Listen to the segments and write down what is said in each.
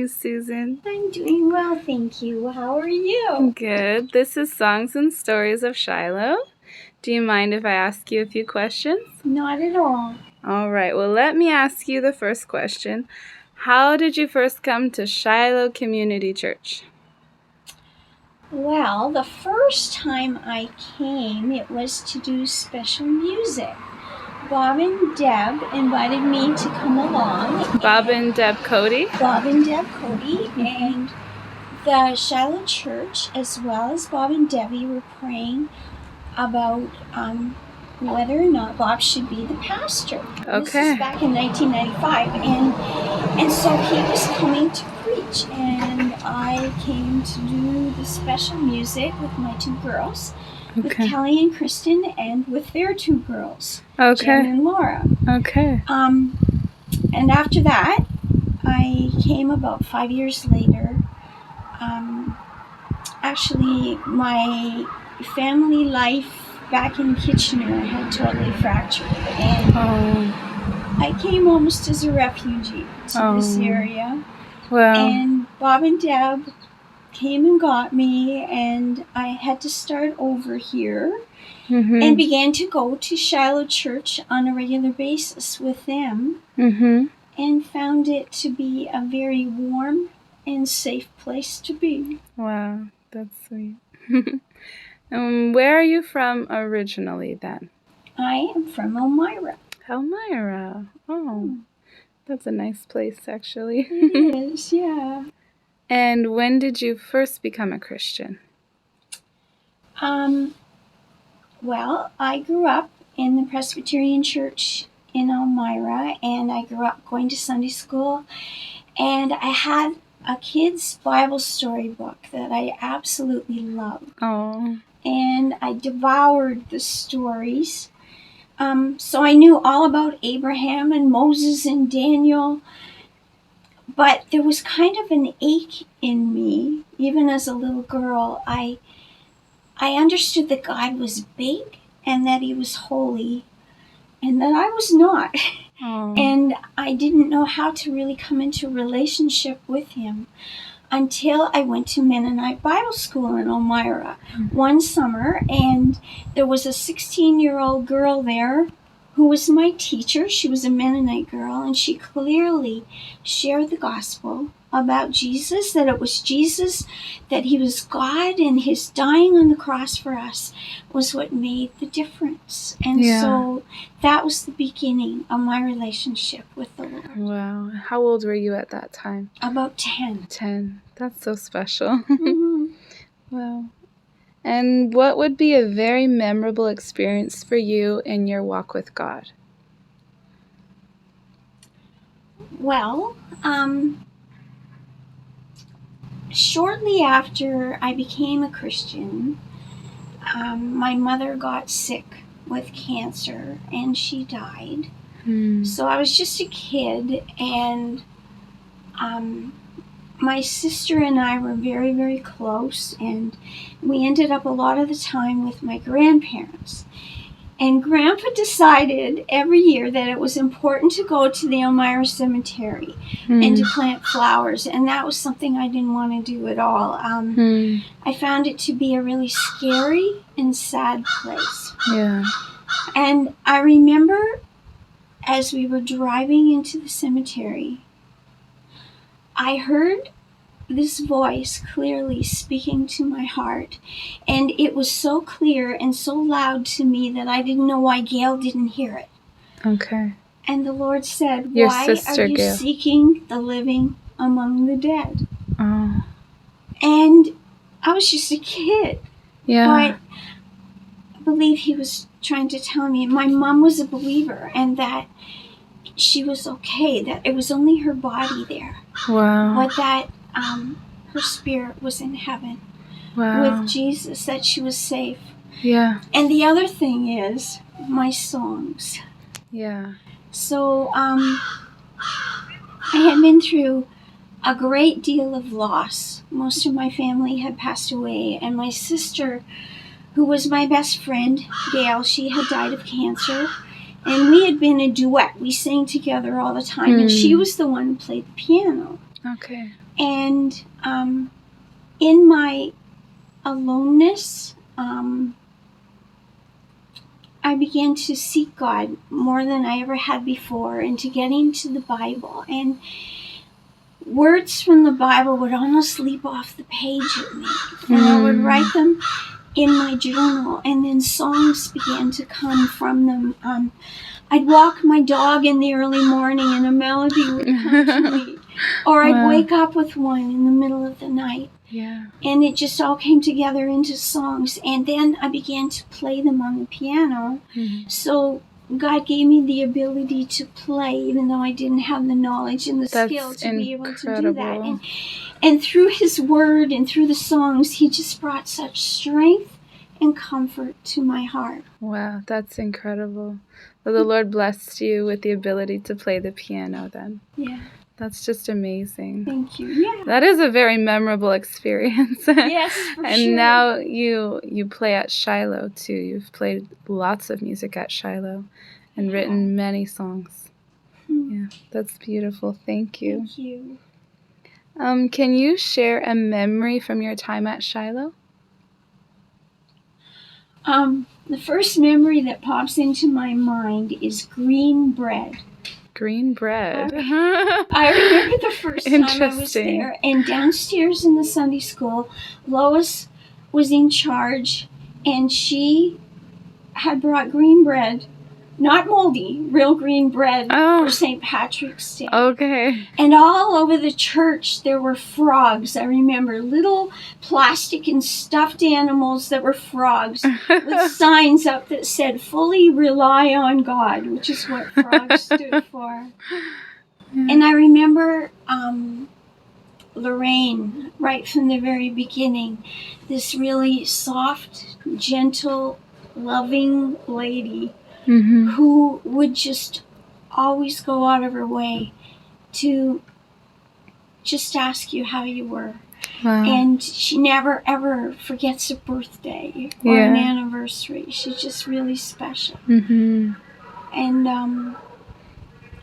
you, Susan? I'm doing well, thank you. How are you? Good. This is Songs and Stories of Shiloh. Do you mind if I ask you a few questions? Not at all. All right. Well, let me ask you the first question. How did you first come to Shiloh Community Church? Well, the first time I came, it was to do special music. Bob and Deb invited me to come along. Bob and Deb Cody? Bob and Deb Cody, and the Shiloh Church, as well as Bob and Debbie, were praying about whether or not Bob should be the pastor. Okay. This is back in 1995, and so he was coming to preach, and I came to do the special music with my two girls, with Kelly and Kristen, and with their two girls, Jen and Laura. Okay. And after that, I came about 5 years later. Actually, my family life back in Kitchener had totally fractured, and I came almost as a refugee to this area. Wow. And Bob and Deb came and got me, and I had to start over here and began to go to Shiloh Church on a regular basis with them, and found it to be a very warm and safe place to be. Wow, that's sweet. Where are you from originally then? I am from Elmira. Elmira. Oh, that's a nice place actually. It is, yeah. And when did you first become a Christian? Well, I grew up in the Presbyterian Church in Elmira, and I grew up going to Sunday school, and I had a kid's Bible storybook that I absolutely loved. Oh. And I devoured the stories. So I knew all about Abraham and Moses and Daniel, but there was kind of an ache in me, even as a little girl. I understood that God was big and that he was holy and that I was not. And I didn't know how to really come into a relationship with him until I went to Mennonite Bible School in Elmira one summer, and there was a 16-year-old girl there who was my teacher. She was a Mennonite girl, and she clearly shared the gospel about Jesus, that it was Jesus, that he was God, and his dying on the cross for us was what made the difference. And so that was the beginning of my relationship with the Lord. Wow. How old were you at that time? About 10. 10. That's so special. Wow. And what would be a very memorable experience for you in your walk with God? Well, shortly after I became a Christian, my mother got sick with cancer and she died. So I was just a kid, and my sister and I were very, very close, and we ended up a lot of the time with my grandparents. And Grandpa decided every year that it was important to go to the Elmira Cemetery and to plant flowers, and that was something I didn't want to do at all. I found it to be a really scary and sad place. Yeah. And I remember as we were driving into the cemetery, I heard this voice clearly speaking to my heart, and it was so clear and so loud to me that I didn't know why Gail didn't hear it. Okay. And the Lord said, Your why sister, are you Gail. seeking the living among the dead? Oh. And I was just a kid. Yeah. But I believe he was trying to tell me my mom was a believer and that she was okay, that it was only her body there. Wow. But that her spirit was in heaven with Jesus, that she was safe. Yeah. And the other thing is my songs. Yeah. So I had been through a great deal of loss. Most of my family had passed away, and my sister, who was my best friend, Gail, she had died of cancer. And we had been a duet. We sang together all the time, and she was the one who played the piano. Okay. And in my aloneness, I began to seek God more than I ever had before, and to get into the Bible. And words from the Bible would almost leap off the page at me. And I would write them in my journal, and then songs began to come from them. I'd walk my dog in the early morning and a melody would come to me. Or I'd wake up with one in the middle of the night. Yeah. And it just all came together into songs. And then I began to play them on the piano. So God gave me the ability to play, even though I didn't have the knowledge and the skill to be able to do that. And through His Word and through the songs, He just brought such strength and comfort to my heart. Wow, that's incredible. Well, the Lord blessed you with the ability to play the piano then. Yeah. That's just amazing. Thank you. Yeah. That is a very memorable experience. Yes, for and sure. now you play at Shiloh too. You've played lots of music at Shiloh and written many songs. Yeah, that's beautiful. Thank you. Thank you. Can you share a memory from your time at Shiloh? The first memory that pops into my mind is green bread. Green bread. I remember the first time I was there, and downstairs in the Sunday school, Lois was in charge, and she had brought green bread, not moldy, real green bread for St. Patrick's Day. Okay. And all over the church there were frogs. I remember little plastic and stuffed animals that were frogs with signs up that said, "Fully rely on God," which is what frogs stood for. Yeah. And I remember Lorraine, right from the very beginning, this really soft, gentle, loving lady who would just always go out of her way to just ask you how you were. Wow. And she never ever forgets a birthday or an anniversary. She's just really special. And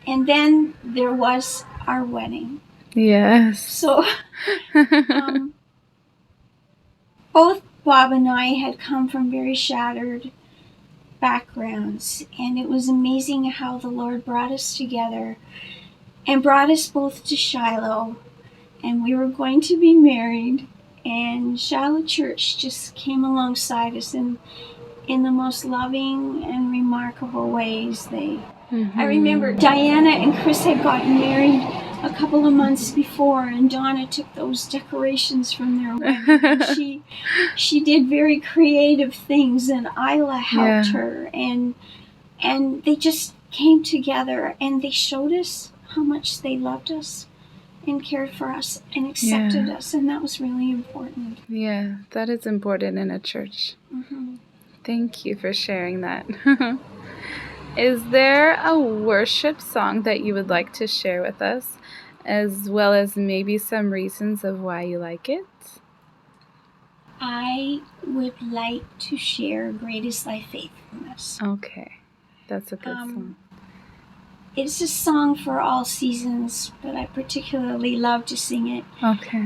then there was our wedding. Yes. So both Bob and I had come from very shattered backgrounds, and it was amazing how the Lord brought us together and brought us both to Shiloh, and we were going to be married, and Shiloh Church just came alongside us in the most loving and remarkable ways. I remember Diana and Chris had gotten married a couple of months before, and Donna took those decorations from their wedding. She did very creative things, and Isla helped her, and they just came together, and they showed us how much they loved us and cared for us and accepted us, and that was really important. Yeah, that is important in a church. Thank you for sharing that. Is there a worship song that you would like to share with us, as well as maybe some reasons of why you like it? I would like to share "Great Is Thy Faithfulness." Okay, that's a good song. It's a song for all seasons, but I particularly love to sing it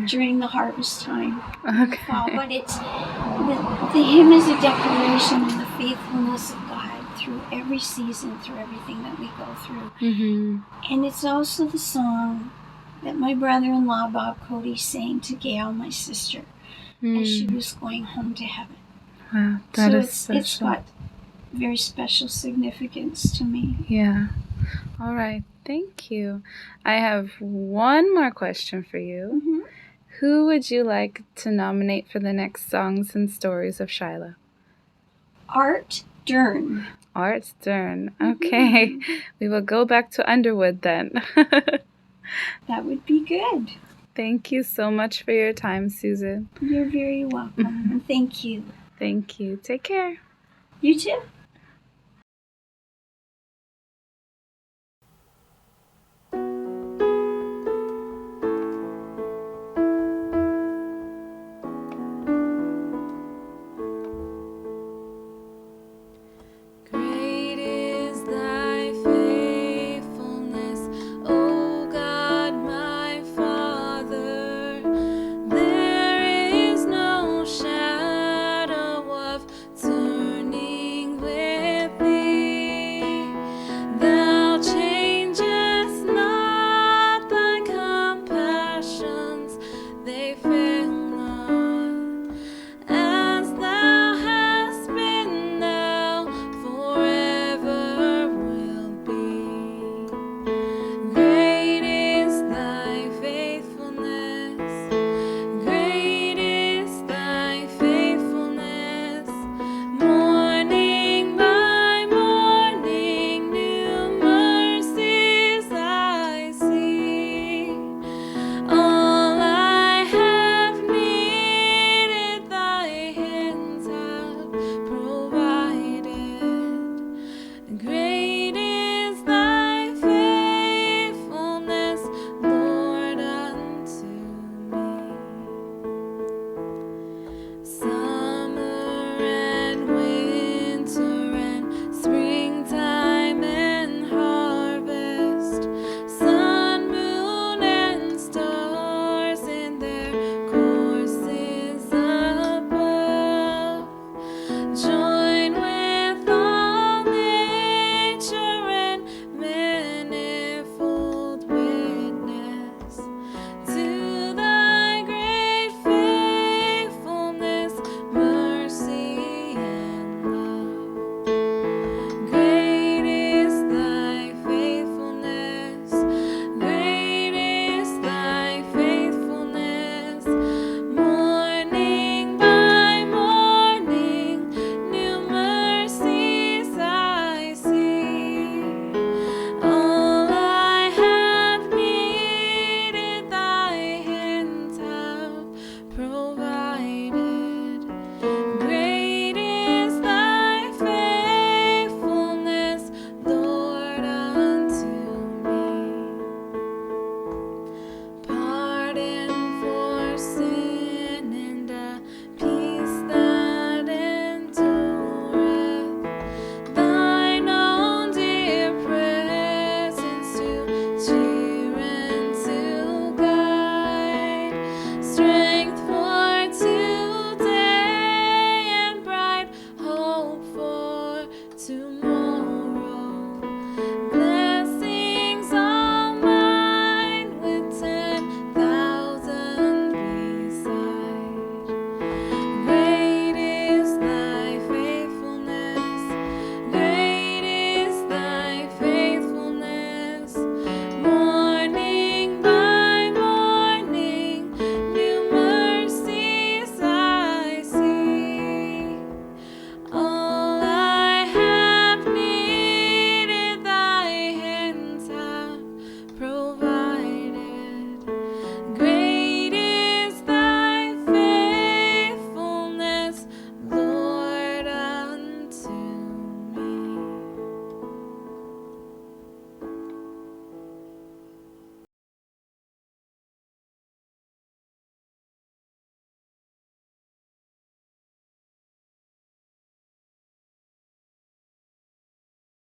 during the harvest time. Okay. Fall. But it's the hymn is a declaration of the faithfulness of God through every season, through everything that we go through. And it's also the song that my brother-in-law Bob Cody sang to Gail, my sister, as she was going home to heaven. Wow, that is special. It's got very special significance to me. Yeah. All right. Thank you. I have one more question for you. Who would you like to nominate for the next Songs and Stories of Shiloh? Art Dern. Art Dern. Okay. We will go back to Underwood then. That would be good. Thank you so much for your time, Susan. You're very welcome. And thank you. Thank you. Take care. You too.